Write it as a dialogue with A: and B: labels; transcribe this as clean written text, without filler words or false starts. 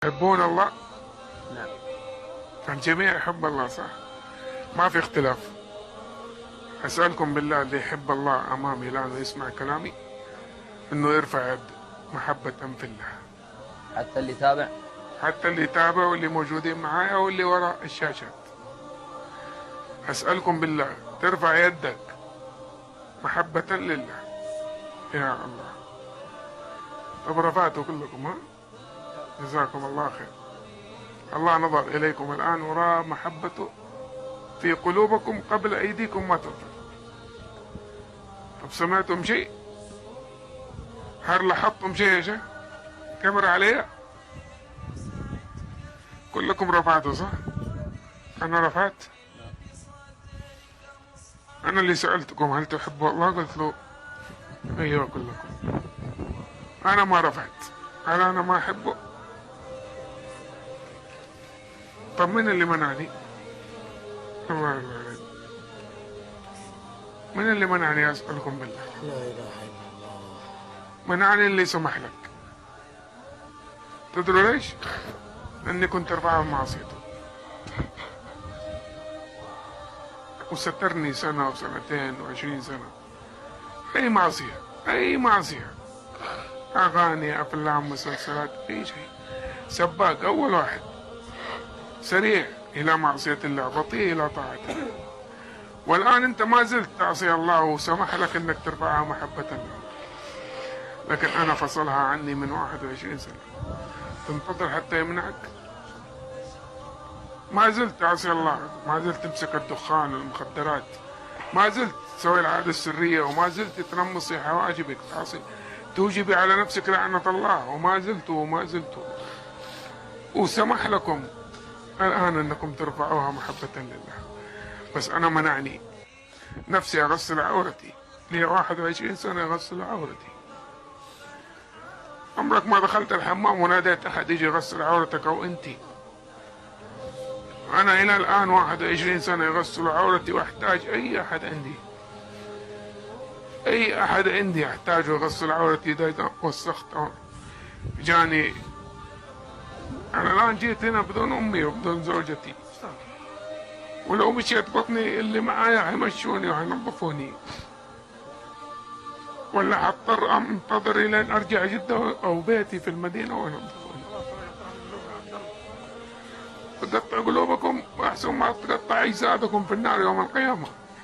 A: يحبون الله؟
B: نعم.
A: فالجميع يحب الله صح؟ ما في اختلاف. أسألكم بالله اللي يحب الله أمامي الآن ويسمع كلامي إنه يرفع يد محبة في الله.
B: حتى اللي تابع؟
A: حتى اللي يتابع واللي موجودين معايا واللي وراء الشاشات. أسألكم بالله ترفع يدك محبة لله. يا الله. طب رفعتوا كلكم ها؟ جزاكم الله خير. الله نظر إليكم الآن ورأى محبته في قلوبكم قبل أيديكم ما ترفع. طب سمعتم شيء؟ هل لاحظتم شيء يا شيخ؟ كاميرا عليها؟ كلكم رفعتوا صح؟ أنا رفعت؟ أنا اللي سألتكم هل تحبوا الله؟ قلت له أيوة كلكم. أنا ما رفعت. هل أنا ما أحبه؟ طب من اللي منعني؟ الله عليك. من اللي منعني أسألكم بالله؟
C: لا إله إلا الله.
A: منعني اللي سمح لك. تدروا ليش؟ لأني كنت أرفعها بمعصيته وسترني سنة وسنتين و20 سنة. أي معصية، أي معصية، أغاني، أفلام، مسلسلات، أي شيء. سباق أول واحد، سريع إلى معصية الله، بطيء إلى طاعته. والآن أنت ما زلت تعصي الله وسمح لك أنك ترفعها محبة له. لكن أنا فصلها عني من 21 سنة. تنتظر حتى يمنعك؟ ما زلت تعصي الله، ما زلت تمسك الدخان والمخدرات، ما زلت تسوي العادة السرية، وما زلت تنمصي حواجبك، تعصي، توجبي على نفسك لعنة الله، وما زلت وسمح لكم الآن أنكم ترفعوها محبة لله. بس أنا منعني نفسي أغسل عورتي، لي 21 سنة أغسل عورتي. عمرك ما دخلت الحمام وناديت أحد يجي يغسل عورتك أو أنتي؟ أنا إلى الآن 21 سنة يغسل عورتي وأحتاج أي أحد عندي، أي أحد عندي أحتاج يغسل عورتي إذا وسخت جاني. أنا الآن جيت هنا بدون أمي وبدون زوجتي، ولو مشيت بطني اللي معايا حيمشوني وحينظفوني، ولا حضطر أنتظر إلى أن أرجع جدة أو بيتي في المدينة وينظفوني. تقطع قلوبكم وأحسن ما تقطع أجسادكم في النار يوم القيامة.